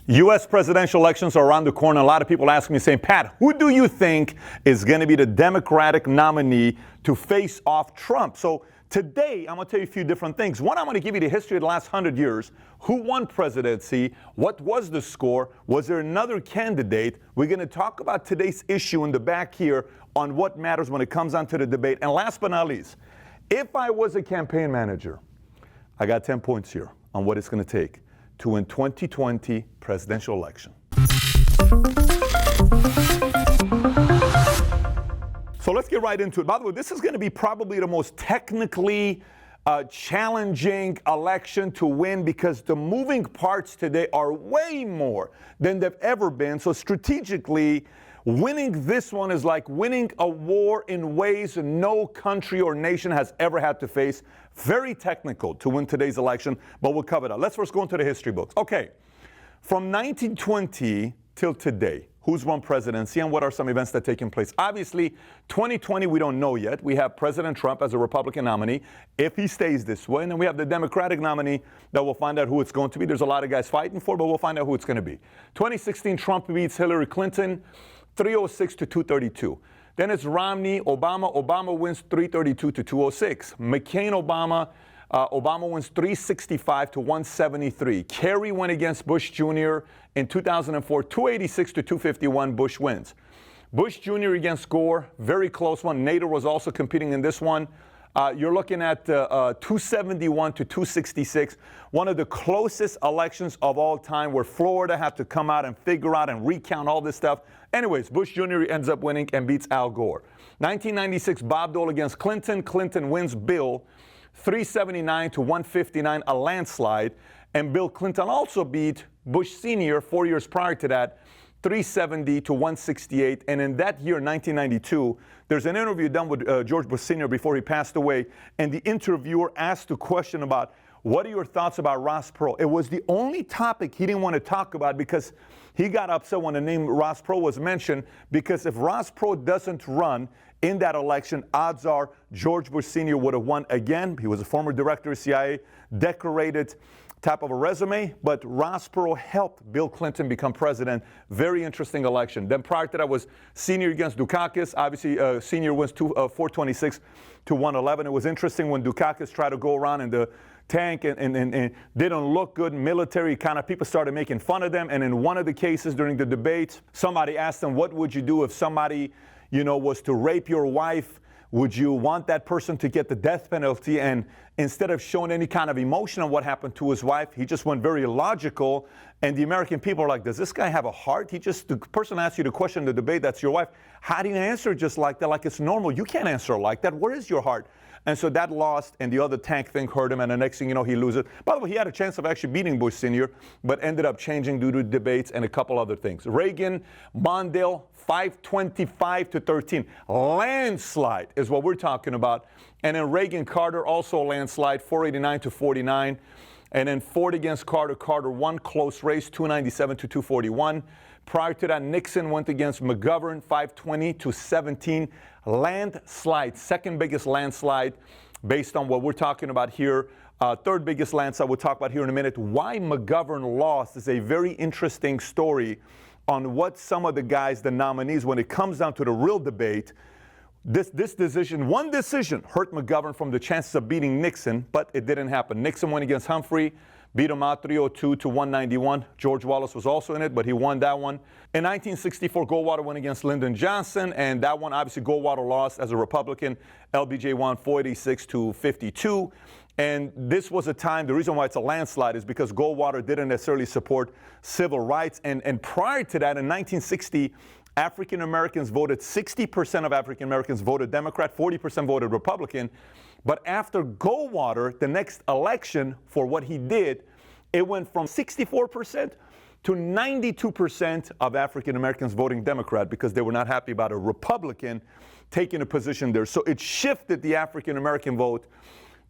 U.S. presidential elections are around the corner. A lot of people ask me, saying, Pat, who do you think is going to be the Democratic nominee to face off Trump? So today, I'm going to tell you a few different things. One, I'm going to give you the history of the last 100 years. Who won presidency? What was the score? Was there another candidate? We're going to talk about today's issue in the back here on what matters when it comes down to the debate. And last but not least, if I was a campaign manager, I got 10 points here on what it's going to take to win 2020 presidential election. So let's get right into it. By the way, this is going to be probably the most technically challenging election to win because the moving parts today are way more than they've ever been. So strategically, winning this one is like winning a war in ways no country or nation has ever had to face. Very technical to win today's election, but we'll cover that. Let's first go into the history books. Okay, from 1920 till today, who's won presidency and what are some events that are taking place? Obviously, 2020 we don't know yet. We have President Trump as a Republican nominee, if he stays this way, and then we have the Democratic nominee that we'll find out who it's going to be. There's a lot of guys fighting for, but we'll find out who it's going to be. 2016, Trump beats Hillary Clinton, 306 to 232. Then it's Romney, Obama. Obama wins 332 to 206. McCain, Obama. Obama wins 365 to 173. Kerry went against Bush Jr. in 2004, 286 to 251. Bush wins. Bush Jr. against Gore, very close one. Nader was also competing in this one. You're looking at 271 to 266, one of the closest elections of all time where Florida had to come out and figure out and recount all this stuff. Anyways, Bush Jr. ends up winning and beats Al Gore. 1996, Bob Dole against Clinton. Clinton wins Bill 379 to 159, a landslide. And Bill Clinton also beat Bush Sr. 4 years prior to that, 370 to 168. And in that year, 1992, there's an interview done with George Bush Sr. before he passed away. And the interviewer asked a question about, what are your thoughts about Ross Perot? It was the only topic he didn't want to talk about because he got upset when the name Ross Perot was mentioned, because if Ross Perot doesn't run in that election, odds are George Bush Sr. would have won again. He was a former director of CIA, decorated type of a resume, but Ross Perot helped Bill Clinton become president. Very interesting election. Then prior to that was Senior against Dukakis. Obviously, Senior wins 426 to 111. It was interesting when Dukakis tried to go around in the tank and didn't look good. Military kind of people started making fun of them. And in one of the cases during the debate, somebody asked them, what would you do if somebody, was to rape your wife? Would you want that person to get the death penalty? And instead of showing any kind of emotion on what happened to his wife, he just went very logical. And the American people are like, does this guy have a heart? The person asked you the question in the debate, that's your wife. How do you answer just like that? Like it's normal. You can't answer like that. Where is your heart? And so that lost, and the other tank thing hurt him, and the next thing you know, he loses. By the way, he had a chance of actually beating Bush Sr., but ended up changing due to debates and a couple other things. Reagan, Mondale, 525 to 13. Landslide is what we're talking about. And then Reagan, Carter, also a landslide, 489 to 49. And then Ford against Carter. Carter won close race, 297 to 241. Prior to that, Nixon went against McGovern, 520 to 17. Landslide, second biggest landslide based on what we're talking about here. Third biggest landslide we'll talk about here in a minute. Why McGovern lost is a very interesting story on what some of the guys, the nominees, when it comes down to the real debate, this decision, one decision hurt McGovern from the chances of beating Nixon, but it didn't happen. Nixon went against Humphrey, beat him out 302 to 191. George Wallace was also in it, but he won that one. In 1964, Goldwater went against Lyndon Johnson, and that one, obviously, Goldwater lost as a Republican. LBJ won 486 to 52. And this was a time, the reason why it's a landslide is because Goldwater didn't necessarily support civil rights. And prior to that, in 1960, African Americans voted, 60% of African Americans voted Democrat, 40% voted Republican. But after Goldwater, the next election for what he did, it went from 64% to 92% of African Americans voting Democrat because they were not happy about a Republican taking a position there. So it shifted the African American vote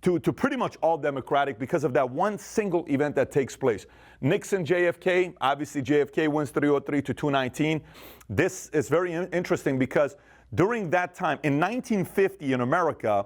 to pretty much all Democratic because of that one single event that takes place. Nixon, JFK, obviously JFK wins 303 to 219. This is very interesting because during that time, in 1950 in America,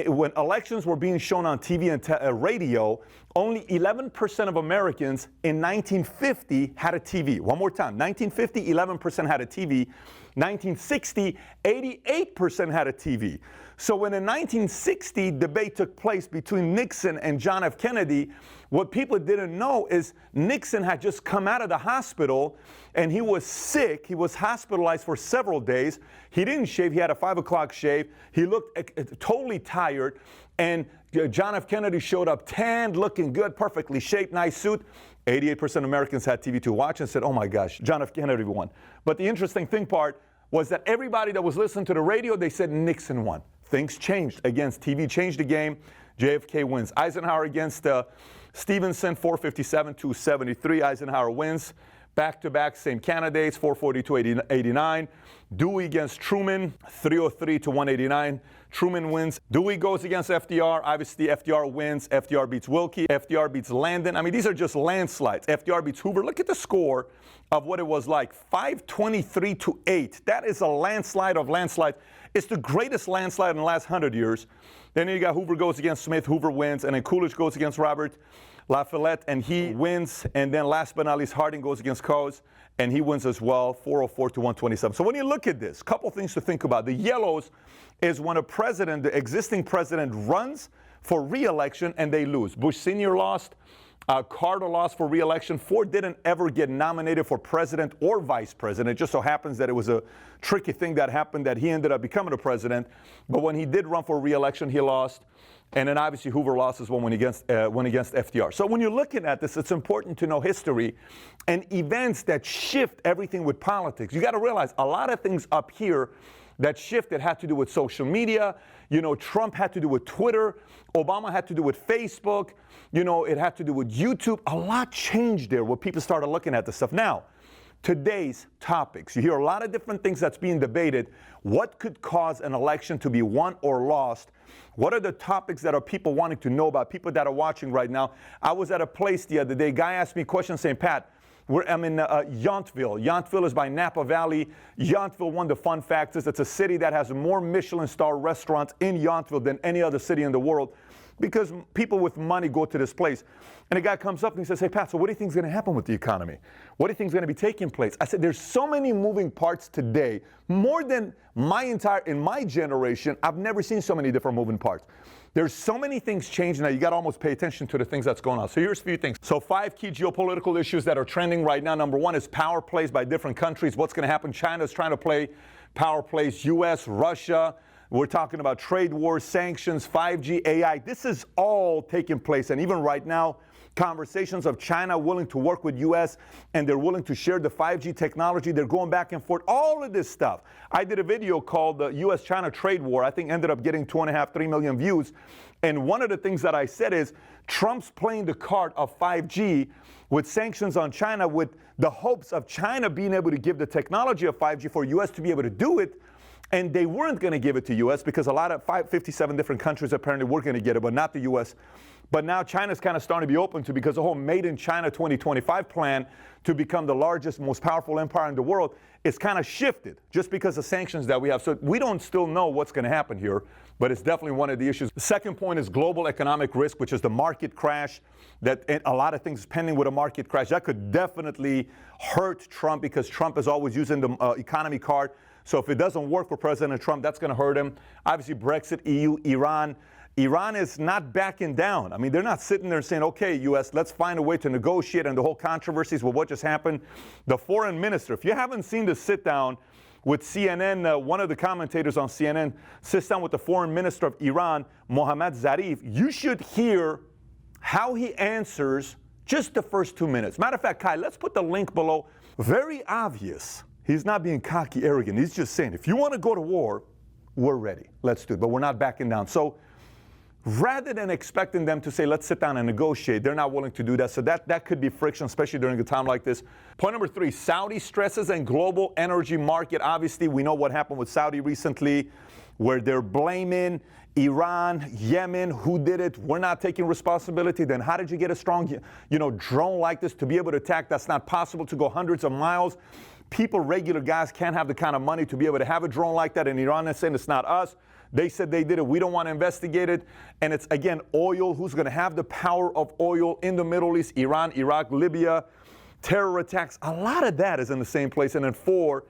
when elections were being shown on TV and radio, only 11% of Americans in 1950 had a TV. One more time, 1950, 11% had a TV. 1960, 88% had a TV. So when the 1960 debate took place between Nixon and John F. Kennedy, what people didn't know is Nixon had just come out of the hospital and he was sick. He was hospitalized for several days. He didn't shave. He had a 5 o'clock shave. He looked totally tired. And John F. Kennedy showed up tanned, looking good, perfectly shaped, nice suit. 88% of Americans had TV to watch and said, oh my gosh, John F. Kennedy won. But the interesting thing part was that everybody that was listening to the radio, they said Nixon won. Things changed. Again, TV changed the game. JFK wins. Eisenhower against Stevenson, 457 to 73. Eisenhower wins. Back-to-back, same candidates, 440 to 89. Dewey against Truman, 303 to 189. Truman wins. Dewey goes against FDR. Obviously, FDR wins. FDR beats Wilkie. FDR beats Landon. I mean, these are just landslides. FDR beats Hoover. Look at the score of what it was like, 523 to 8. That is a landslide of landslides. It's the greatest landslide in the last 100 years. Then you got Hoover goes against Smith. Hoover wins. And then Coolidge goes against Robert LaFollette, and he wins. And then last but not least, Harding goes against Coase, and he wins as well, 404 to 127. So when you look at this, a couple things to think about. The yellows is when a president, the existing president, runs for re-election and they lose. Bush Sr. lost. Carter lost for re-election. Ford didn't ever get nominated for president or vice president. It just so happens that it was a tricky thing that happened that he ended up becoming the president. But when he did run for re-election, he lost. And then obviously Hoover lost as well when against FDR. So when you're looking at this, it's important to know history and events that shift everything with politics. You got to realize a lot of things up here that shifted had to do with social media. You know, Trump had to do with Twitter. Obama had to do with Facebook. You know, it had to do with YouTube. A lot changed there when people started looking at this stuff. Now, today's topics. You hear a lot of different things that's being debated. What could cause an election to be won or lost? What are the topics that are people wanting to know about, people that are watching right now? I was at a place the other day. Guy asked me a question saying, Pat, I'm in Yountville. Yountville is by Napa Valley. Yountville, one of the fun facts is it's a city that has more Michelin star restaurants in Yountville than any other city in the world because people with money go to this place. And a guy comes up and he says, hey, Pat, so what do you think is going to happen with the economy? What do you think is going to be taking place? I said, there's so many moving parts today, more than in my generation, I've never seen so many different moving parts. There's so many things changing now, you got to almost pay attention to the things that's going on. So here's a few things. So 5 key geopolitical issues that are trending right now. Number 1 is power plays by different countries. What's going to happen? China's trying to play power plays. U.S., Russia. We're talking about trade wars, sanctions, 5G, AI. This is all taking place. And even right now, conversations of China willing to work with U.S. and they're willing to share the 5G technology. They're going back and forth. All of this stuff. I did a video called the U.S.-China Trade War. I think ended up getting 2.5, 3 million views. And one of the things that I said is Trump's playing the card of 5G with sanctions on China with the hopes of China being able to give the technology of 5G for U.S. to be able to do it. And they weren't going to give it to U.S. because a lot of 57 different countries apparently were going to get it, but not the U.S. But now China's kind of starting to be open to because the whole Made in China 2025 plan to become the largest, most powerful empire in the world is kind of shifted just because of sanctions that we have. So we don't still know what's going to happen here, but it's definitely one of the issues. The second point is global economic risk, which is the market crash. That a lot of things pending with a market crash. That could definitely hurt Trump because Trump is always using the economy card. So if it doesn't work for President Trump, that's going to hurt him. Obviously, Brexit, EU, Iran. Iran is not backing down. I mean, they're not sitting there saying, okay, U.S., let's find a way to negotiate, and the whole controversies with what just happened. The foreign minister, if you haven't seen the sit down with CNN, one of the commentators on CNN sits down with the foreign minister of Iran, Mohammad Zarif, you should hear how he answers just the first 2 minutes. Matter of fact, Kai, let's put the link below. Very obvious. He's not being cocky, arrogant. He's just saying, if you want to go to war, we're ready. Let's do it. But we're not backing down. So rather than expecting them to say, let's sit down and negotiate, they're not willing to do that. So that could be friction, especially during a time like this. Point number 3, Saudi stresses and global energy market. Obviously, we know what happened with Saudi recently, where they're blaming Iran, Yemen, who did it? We're not taking responsibility. Then how did you get a strong, drone like this to be able to attack? That's not possible to go hundreds of miles. People, regular guys, can't have the kind of money to be able to have a drone like that. And Iran is saying it's not us. They said they did it. We don't want to investigate it. And it's, again, oil. Who's going to have the power of oil in the Middle East? Iran, Iraq, Libya, terror attacks. A lot of that is in the same place. And then 4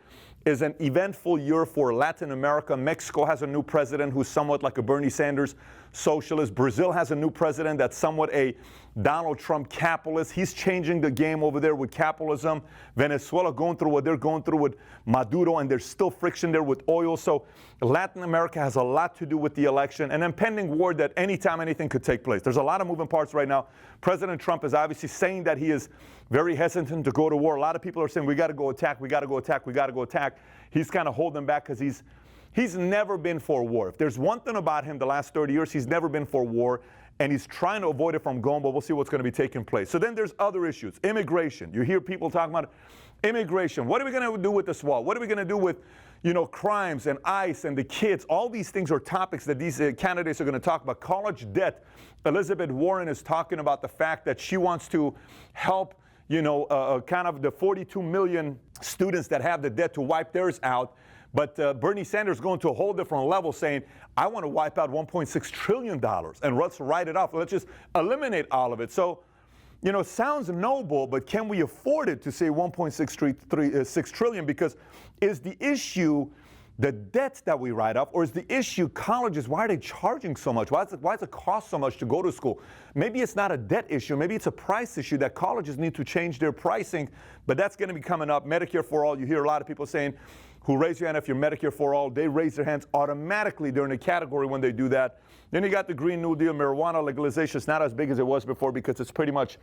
is an eventful year for Latin America. Mexico has a new president who's somewhat like a Bernie Sanders socialist. Brazil has a new president that's somewhat a Donald Trump capitalist. He's changing the game over there with capitalism. Venezuela going through what they're going through with Maduro, and there's still friction there with oil. So Latin America has a lot to do with the election. And then pending war that anytime anything could take place. There's a lot of moving parts right now. President Trump is obviously saying that he is very hesitant to go to war. A lot of people are saying, we got to go attack, we got to go attack, we got to go attack. He's kind of holding back because he's never been for war. If there's one thing about him the last 30 years, he's never been for war, and he's trying to avoid it from going, but we'll see what's going to be taking place. So then there's other issues. Immigration. You hear people talking about immigration. What are we going to do with this wall? What are we going to do with, crimes and ICE and the kids? All these things are topics that these candidates are going to talk about. College debt. Elizabeth Warren is talking about the fact that she wants to help kind of the 42 million students that have the debt to wipe theirs out. But Bernie Sanders going to a whole different level saying, I want to wipe out $1.6 trillion and let's write it off. Let's just eliminate all of it. So, it sounds noble, but can we afford it to say $1.6 trillion? Because is the issue the debts that we write off, or is the issue colleges? Why are they charging so much? Why does it cost so much to go to school? Maybe it's not a debt issue. Maybe it's a price issue that colleges need to change their pricing, but that's going to be coming up. Medicare for all, you hear a lot of people saying, who raise your hand if you're Medicare for all, they raise their hands automatically. They're in a category when they do that. Then you got the Green New Deal, marijuana legalization. It's not as big as it was before because it's pretty much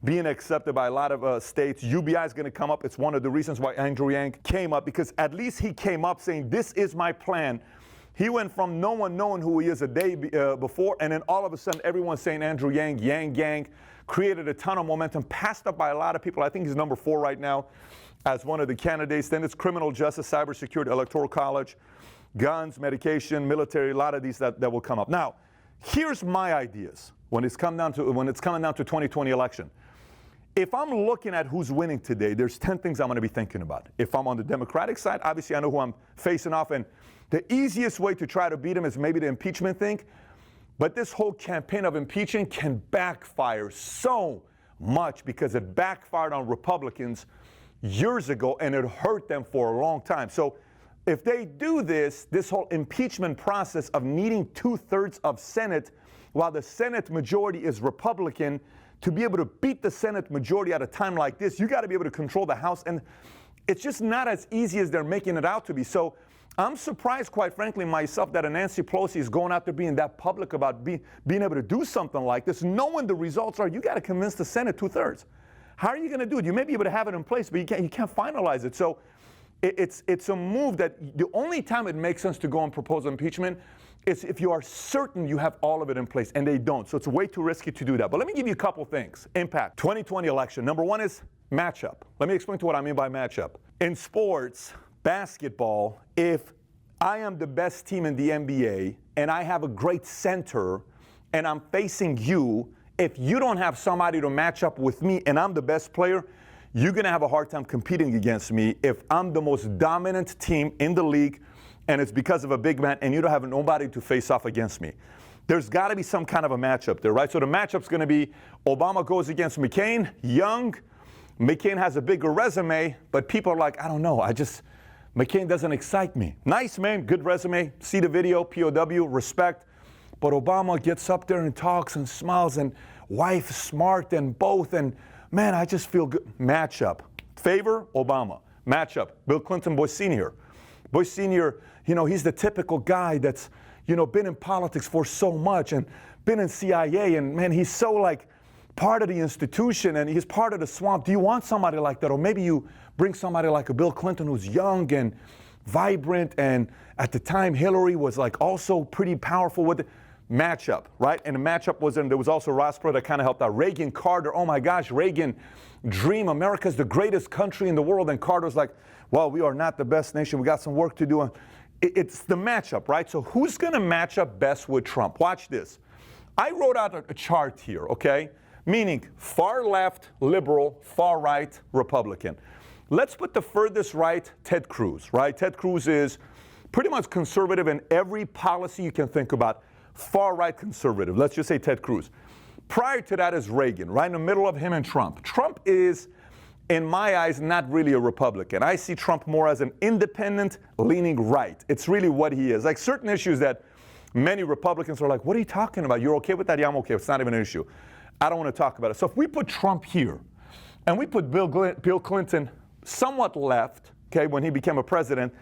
being accepted by a lot of states. UBI is going to come up. It's one of the reasons why Andrew Yang came up, because at least he came up saying, this is my plan. He went from no one knowing who he is a day before, and then all of a sudden everyone's saying Andrew Yang, Yang Gang, created a ton of momentum, passed up by a lot of people. I think he's number 4 right now as one of the candidates. Then it's criminal justice, cybersecurity, electoral college, guns, medication, military, a lot of these that will come up. Now, here's my ideas when it's coming down to 2020 election. If I'm looking at who's winning today, there's 10 things I'm going to be thinking about. If I'm on the Democratic side, obviously I know who I'm facing off, and the easiest way to try to beat him is maybe the impeachment thing. But this whole campaign of impeaching can backfire so much because it backfired on Republicans years ago, and it hurt them for a long time. So if they do this whole impeachment process of needing 2/3 of Senate, while the Senate majority is Republican, to be able to beat the Senate majority at a time like this, you got to be able to control the House. And it's just not as easy as they're making it out to be. So I'm surprised, quite frankly, myself, that Nancy Pelosi is going out there being that public about being able to do something like this, knowing the results are, you got to convince the Senate 2/3. How are you going to do it? You may be able to have it in place, but you can't finalize it. So it's a move that the only time it makes sense to go and propose impeachment is if you are certain you have all of it in place, and they don't. So it's way too risky to do that. But let me give you a couple things. Impact. 2020 election. Number 1 is matchup. Let me explain to what I mean by matchup. In sports, basketball, if I am the best team in the NBA and I have a great center and I'm facing you, if you don't have somebody to match up with me and I'm the best player, you're going to have a hard time competing against me if I'm the most dominant team in the league and it's because of a big man and you don't have nobody to face off against me. There's got to be some kind of a matchup there, right? So the matchup's going to be Obama goes against McCain, young. McCain has a bigger resume, but people are like, I don't know, McCain doesn't excite me. Nice man, good resume, see the video, POW, respect. But Obama gets up there and talks and smiles, and wife smart and both, and man, I just feel good. Matchup. Favor, Obama. Matchup, Bill Clinton, Bush Sr. Bush Sr., he's the typical guy that's, been in politics for so much and been in CIA, and man, he's so like part of the institution and he's part of the swamp. Do you want somebody like that? Or maybe you bring somebody like a Bill Clinton who's young and vibrant, and at the time Hillary was like also pretty powerful with it. Matchup, right? And the matchup was, and there was also Ross Perot that kind of helped out. Reagan, Carter, oh my gosh, Reagan, dream, America's the greatest country in the world, and Carter's like, well, we are not the best nation, we got some work to do. It's the matchup, right? So who's going to match up best with Trump? Watch this. I wrote out a chart here, okay? Meaning far left, liberal, far right, Republican. Let's put the furthest right, Ted Cruz, right? Ted Cruz is pretty much conservative in every policy you can think about, far-right conservative. Let's just say Ted Cruz. Prior to that is Reagan, right in the middle of him and Trump. Trump is, in my eyes, not really a Republican. I see Trump more as an independent, leaning right. It's really what he is. Like certain issues that many Republicans are like, what are you talking about? You're okay with that? Yeah, I'm okay. It's not even an issue. I don't want to talk about it. So if we put Trump here, and we put Bill Clinton somewhat left, okay, when he became a president,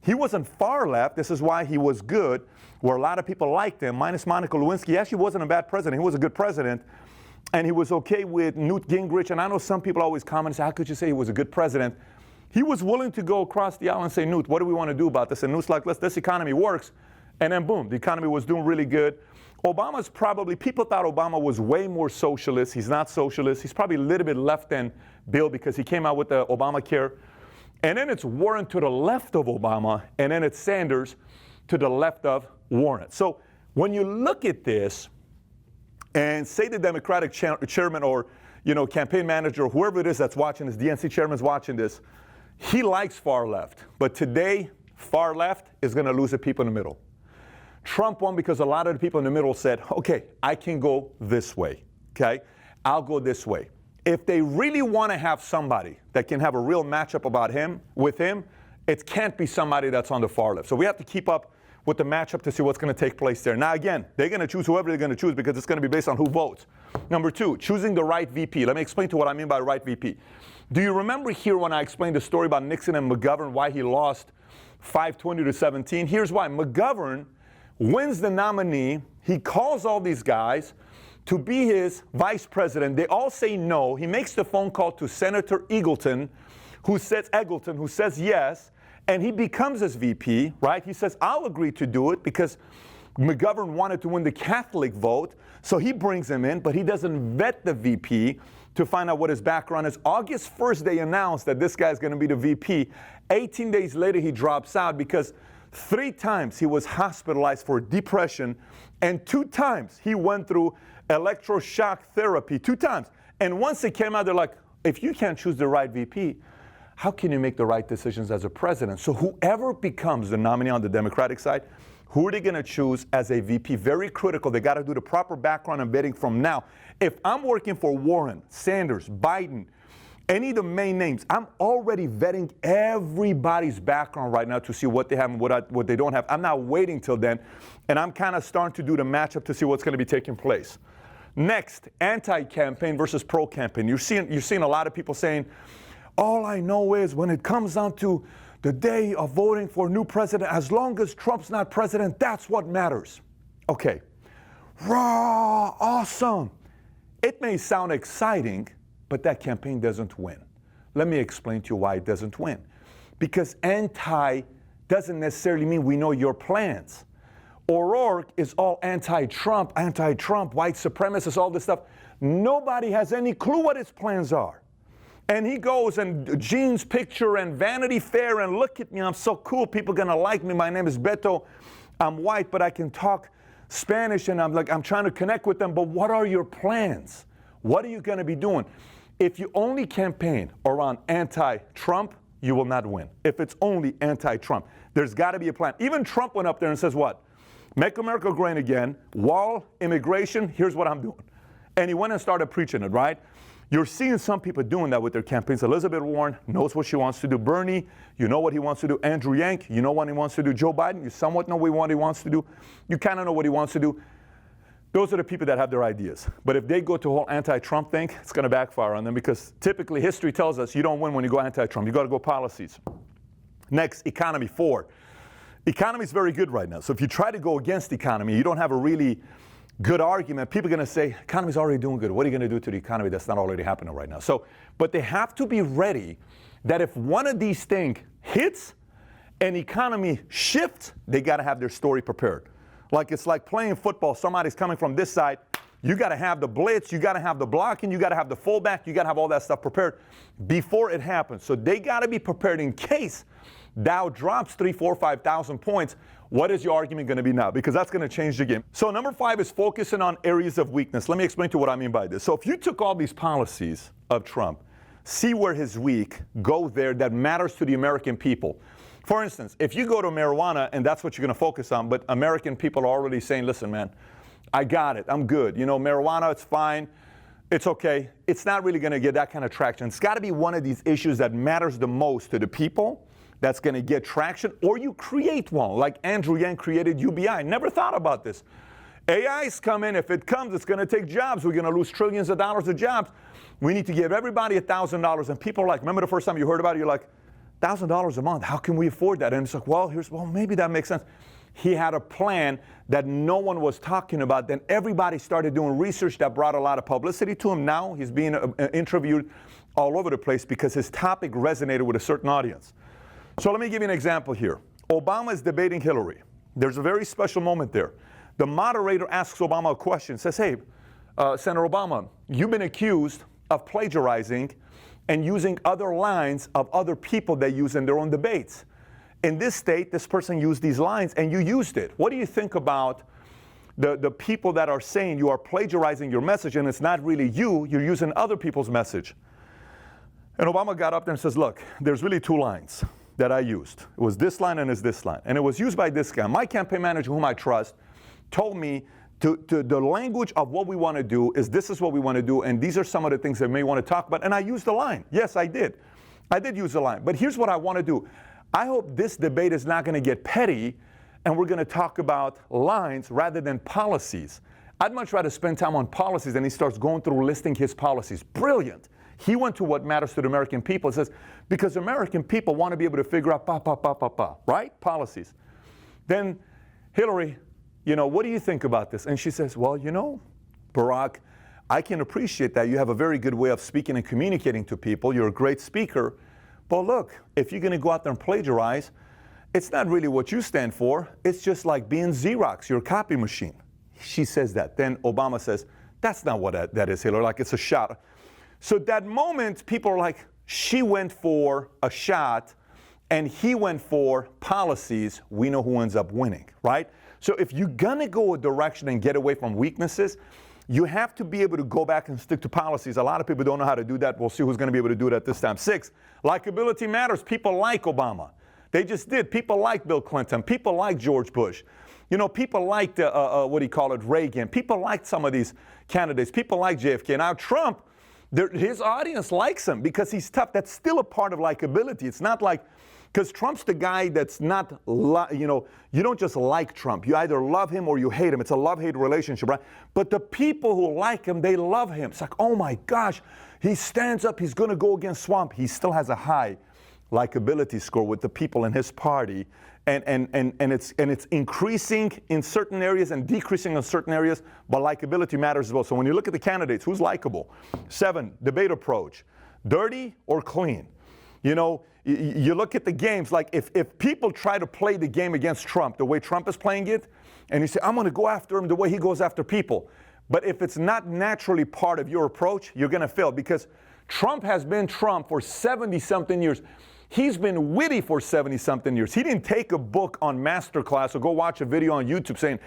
he wasn't far left. This is why he was good, where a lot of people liked him, minus Monica Lewinsky. He actually wasn't a bad president. He was a good president. And he was okay with Newt Gingrich. And I know some people always comment and say, how could you say he was a good president? He was willing to go across the aisle and say, Newt, what do we want to do about this? And Newt's like, this economy works. And then boom, the economy was doing really good. Obama's probably, people thought Obama was way more socialist. He's not socialist. He's probably a little bit left than Bill because he came out with the Obamacare. And then it's Warren to the left of Obama, and then it's Sanders to the left of Warren. So when you look at this and say the Democratic chairman or campaign manager or whoever it is that's watching this, DNC chairman's watching this, he likes far left. But today, far left is going to lose the people in the middle. Trump won because a lot of the people in the middle said, okay, I can go this way, okay? I'll go this way. If they really want to have somebody that can have a real matchup with him, it can't be somebody that's on the far left. So we have to keep up with the matchup to see what's going to take place there. Now, again, they're going to choose whoever they're going to choose because it's going to be based on who votes. Number two, choosing the right VP. Let me explain to you what I mean by right VP. Do you remember here when I explained the story about Nixon and McGovern, why he lost 520 to 17? Here's why. McGovern wins the nominee. He calls all these guys to be his vice president. They all say no. He makes the phone call to Senator Eggleton, who says yes, and he becomes his VP, right? He says, I'll agree to do it because McGovern wanted to win the Catholic vote, so he brings him in, but he doesn't vet the VP to find out what his background is. August 1st, they announced that this guy's going to be the VP. 18 days later, he drops out because 3 times he was hospitalized for depression, and 2 times he went through electroshock therapy, 2 times. And once it came out, they're like, if you can't choose the right VP, how can you make the right decisions as a president? So whoever becomes the nominee on the Democratic side, who are they going to choose as a VP? Very critical. They got to do the proper background and vetting from now. If I'm working for Warren, Sanders, Biden, any of the main names, I'm already vetting everybody's background right now to see what they have and what they don't have. I'm not waiting till then, and I'm kind of starting to do the matchup to see what's going to be taking place. Next, anti-campaign versus pro-campaign. You're seeing a lot of people saying, all I know is when it comes down to the day of voting for a new president, as long as Trump's not president, that's what matters. Okay. Raw, awesome. It may sound exciting, but that campaign doesn't win. Let me explain to you why it doesn't win. Because anti doesn't necessarily mean we know your plans. O'Rourke is all anti-Trump, white supremacist, all this stuff. Nobody has any clue what his plans are. And he goes and Gene's picture and Vanity Fair and look at me, I'm so cool, people gonna like me, my name is Beto, I'm white, but I can talk Spanish and I'm trying to connect with them, but what are your plans? What are you gonna be doing? If you only campaign around anti-Trump, you will not win. If it's only anti-Trump, there's gotta be a plan. Even Trump went up there and says what? Make America great again, wall, immigration, here's what I'm doing. And he went and started preaching it, right? You're seeing some people doing that with their campaigns. Elizabeth Warren knows what she wants to do. Bernie, you know what he wants to do. Andrew Yang, you know what he wants to do. Joe Biden, you somewhat know what he wants to do. You kind of know what he wants to do. Those are the people that have their ideas. But if they go to a whole anti-Trump thing, it's going to backfire on them because typically history tells us you don't win when you go anti-Trump. You got to go policies. Next, economy 4. Economy is very good right now. So if you try to go against economy, you don't have a really good argument. People are going to say, economy's already doing good. What are you going to do to the economy that's not already happening right now? So, but they have to be ready that if one of these things hits and economy shifts, they got to have their story prepared. Like it's like playing football. Somebody's coming from this side. You got to have the blitz. You got to have the blocking. You got to have the fullback. You got to have all that stuff prepared before it happens. So they got to be prepared in case Dow drops 3,000, 4,000, 5,000 points. What is your argument going to be now? Because that's going to change the game. So number 5 is focusing on areas of weakness. Let me explain to you what I mean by this. So if you took all these policies of Trump, see where he's weak, go there, that matters to the American people. For instance, if you go to marijuana and that's what you're going to focus on, but American people are already saying, listen, man, I got it. I'm good. You know, marijuana, it's fine. It's okay. It's not really going to get that kind of traction. It's got to be one of these issues that matters the most to the people that's going to get traction, or you create one, like Andrew Yang created UBI. Never thought about this. AI's coming. If it comes, it's going to take jobs. We're going to lose trillions of dollars of jobs. We need to give everybody $1,000. And people are like, remember the first time you heard about it? You're like, $1,000 a month. How can we afford that? And it's like, well, maybe that makes sense. He had a plan that no one was talking about. Then everybody started doing research that brought a lot of publicity to him. Now he's being interviewed all over the place because his topic resonated with a certain audience. So let me give you an example here. Obama is debating Hillary. There's a very special moment there. The moderator asks Obama a question, says, hey, Senator Obama, you've been accused of plagiarizing and using other lines of other people they use in their own debates. In this state, this person used these lines and you used it. What do you think about the people that are saying you are plagiarizing your message and it's not really you, you're using other people's message? And Obama got up there and says, look, there's really two lines that I used. It was this line and it's this line. And it was used by this guy. My campaign manager, whom I trust, told me the language of what we want to do is this is what we want to do, and these are some of the things that we may want to talk about. And I used the line. Yes, I did. I did use the line. But here's what I want to do. I hope this debate is not going to get petty, and we're going to talk about lines rather than policies. I'd much rather spend time on policies, and he starts going through listing his policies. Brilliant. He went to what matters to the American people. It says, because American people want to be able to figure out right? Policies. Then Hillary, you know, what do you think about this? And she says, well, you know, Barack, I can appreciate that. You have a very good way of speaking and communicating to people. You're a great speaker. But look, if you're going to go out there and plagiarize, it's not really what you stand for. It's just like being Xerox, your copy machine. She says that. Then Obama says, that's not what that is, Hillary. Like, it's a shot. So that moment, people are like, she went for a shot and he went for policies. We know who ends up winning, right? So if you're going to go a direction and get away from weaknesses, you have to be able to go back and stick to policies. A lot of people don't know how to do that. We'll see who's going to be able to do it at this time. 6, likability matters. People like Obama. They just did. People like Bill Clinton. People like George Bush. You know, people liked, Reagan. People liked some of these candidates. People like JFK. Now, Trump, his audience likes him because he's tough. That's still a part of likability. It's not like, because Trump's the guy that's not, you don't just like Trump. You either love him or you hate him. It's a love-hate relationship, right? But the people who like him, they love him. It's like, oh my gosh, he stands up, he's going to go against Swamp. He still has a high likability score with the people in his party. And it's increasing in certain areas and decreasing in certain areas, but likability matters as well. So when you look at the candidates, who's likable? 7, debate approach. Dirty or clean? You know, you look at the games, like if people try to play the game against Trump, the way Trump is playing it, and you say, I'm going to go after him the way he goes after people. But if it's not naturally part of your approach, you're going to fail because Trump has been Trump for 70-something years. He's been witty for 70-something years. He didn't take a book on masterclass or go watch a video on YouTube saying,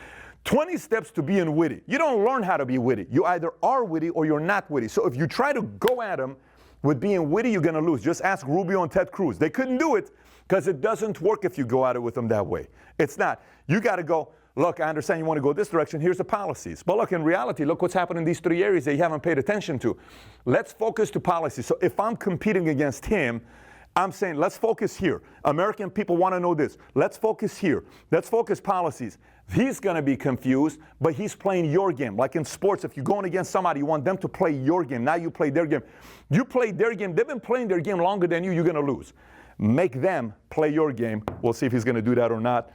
20 steps to being witty. You don't learn how to be witty. You either are witty or you're not witty. So if you try to go at him with being witty, you're going to lose. Just ask Rubio and Ted Cruz. They couldn't do it because it doesn't work if you go at it with them that way. It's not. You got to go, look, I understand you want to go this direction. Here's the policies. But look, in reality, look what's happened in these 3 areas that you haven't paid attention to. Let's focus to policies. So if I'm competing against him, I'm saying, let's focus here. American people want to know this. Let's focus here. Let's focus policies. He's going to be confused, but he's playing your game. Like in sports, if you're going against somebody, you want them to play your game. Now you play their game. You play their game. They've been playing their game longer than you. You're going to lose. Make them play your game. We'll see if he's going to do that or not.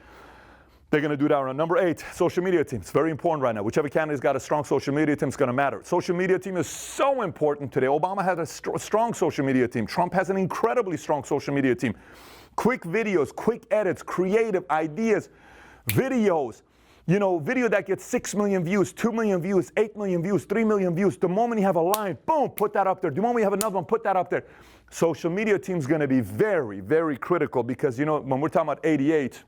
They're going to do that on number 8, social media team. It's very important right now. Whichever candidate's got a strong social media team is going to matter. Social media team is so important today. Obama has a strong social media team. Trump has an incredibly strong social media team. Quick videos, quick edits, creative ideas, videos. You know, video that gets 6 million views, 2 million views, 8 million views, 3 million views. The moment you have a line, boom, put that up there. The moment you have another one, put that up there. Social media team is going to be very, very critical because, you know, when we're talking about 88,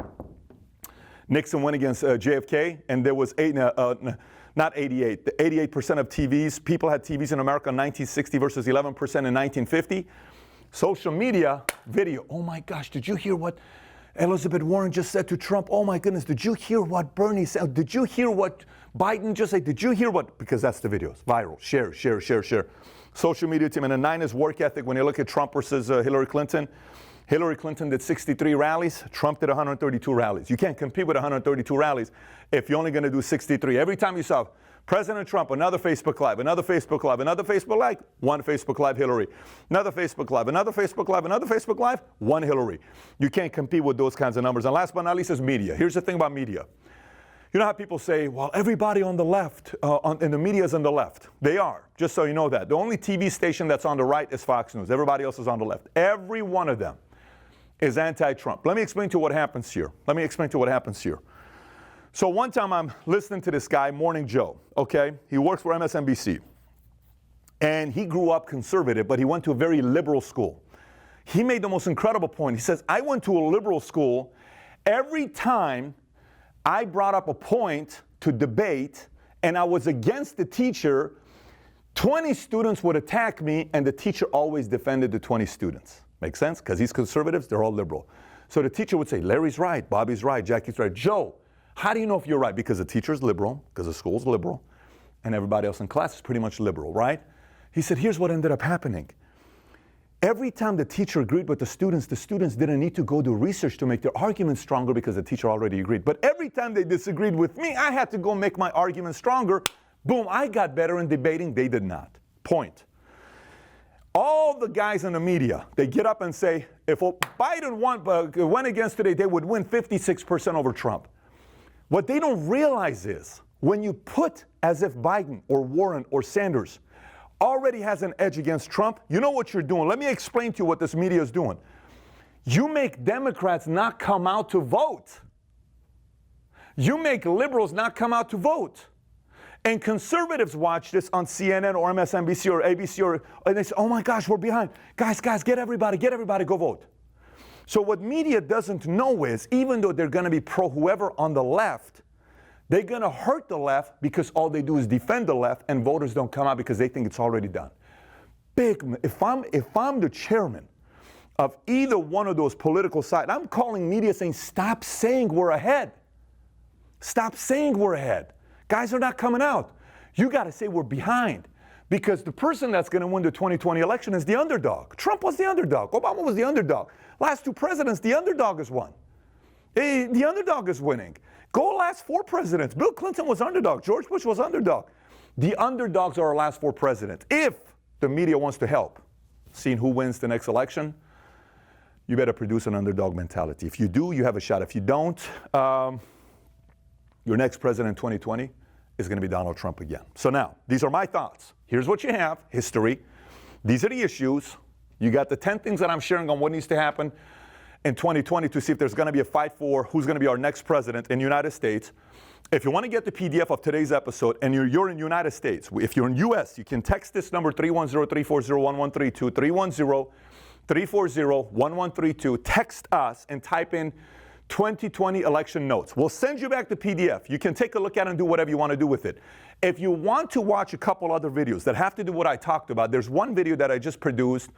Nixon went against JFK, and there was not 88. The 88% of TVs, people had TVs in America in 1960 versus 11% in 1950. Social media, video. Oh my gosh, did you hear what? Elizabeth Warren just said to Trump, oh my goodness, did you hear what Bernie said? Did you hear what Biden just said? Did you hear what? Because that's the videos. Viral. Share, share, share, share. Social media team. And the 9 is work ethic. When you look at Trump versus Hillary Clinton, Hillary Clinton did 63 rallies. Trump did 132 rallies. You can't compete with 132 rallies if you're only going to do 63. Every time you saw President Trump, another Facebook Live, another Facebook Live, another Facebook Live, one Facebook Live, Hillary. Another Facebook Live, another Facebook Live, another Facebook Live, one Hillary. You can't compete with those kinds of numbers. And last but not least is media. Here's the thing about media. You know how people say, well, everybody on the left, and the media is on the left. They are, just so you know that. The only TV station that's on the right is Fox News. Everybody else is on the left. Every one of them is anti-Trump. Let me explain to you what happens here. So one time I'm listening to this guy, Morning Joe, okay? He works for MSNBC. And he grew up conservative, but he went to a very liberal school. He made the most incredible point. He says, I went to a liberal school. Every time I brought up a point to debate and I was against the teacher, 20 students would attack me and the teacher always defended the 20 students. Make sense? Because he's conservatives, they're all liberal. So the teacher would say, Larry's right, Bobby's right, Jackie's right. Joe, how do you know if you're right? Because the teacher's liberal, because the school's liberal, and everybody else in class is pretty much liberal, right? He said, here's what ended up happening. Every time the teacher agreed with the students didn't need to go do research to make their argument stronger because the teacher already agreed. But every time they disagreed with me, I had to go make my argument stronger. Boom, I got better in debating. They did not. Point. All the guys in the media, they get up and say, if Biden went against today, they would win 56% over Trump. What they don't realize is when you put as if Biden or Warren or Sanders already has an edge against Trump, you know what you're doing. Let me explain to you what this media is doing. You make Democrats not come out to vote. You make liberals not come out to vote. And conservatives watch this on CNN or MSNBC or ABC and they say, oh my gosh, we're behind. Guys, get everybody, go vote. So what media doesn't know is, even though they're going to be pro whoever on the left, they're going to hurt the left because all they do is defend the left and voters don't come out because they think it's already done. If I'm the chairman of either one of those political sides, I'm calling media saying, stop saying we're ahead. Stop saying we're ahead. Guys are not coming out. You got to say we're behind because the person that's going to win the 2020 election is the underdog. Trump was the underdog. Obama was the underdog. Last 2 presidents, the underdog has won. The underdog is winning. Go last 4 presidents. Bill Clinton was underdog. George Bush was underdog. The underdogs are our last 4 presidents. If the media wants to help seeing who wins the next election, you better produce an underdog mentality. If you do, you have a shot. If you don't, your next president in 2020 is going to be Donald Trump again. So now, these are my thoughts. Here's what you have, history. These are the issues. You got the 10 things that I'm sharing on what needs to happen in 2020 to see if there's going to be a fight for who's going to be our next president in the United States. If you want to get the PDF of today's episode and you're in the United States, if you're in U.S., you can text this number 310-340-1132, 310-340-1132. Text us and type in 2020 election notes. We'll send you back the PDF. You can take a look at it and do whatever you want to do with it. If you want to watch a couple other videos that have to do what I talked about, there's one video that I just produced.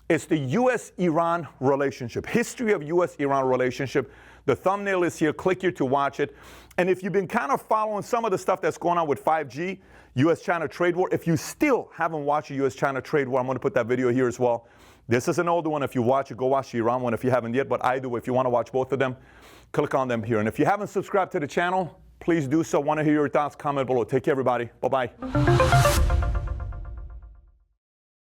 It's the U.S.-Iran relationship, history of U.S.-Iran relationship. The thumbnail is here. Click here to watch it. And if you've been kind of following some of the stuff that's going on with 5G, U.S.-China trade war, if you still haven't watched the U.S.-China trade war, I'm going to put that video here as well. This is an older one. If you watch it, go watch the Iran one if you haven't yet. But I do. If you want to watch both of them, click on them here. And if you haven't subscribed to the channel, please do so. Want to hear your thoughts? Comment below. Take care, everybody. Bye-bye.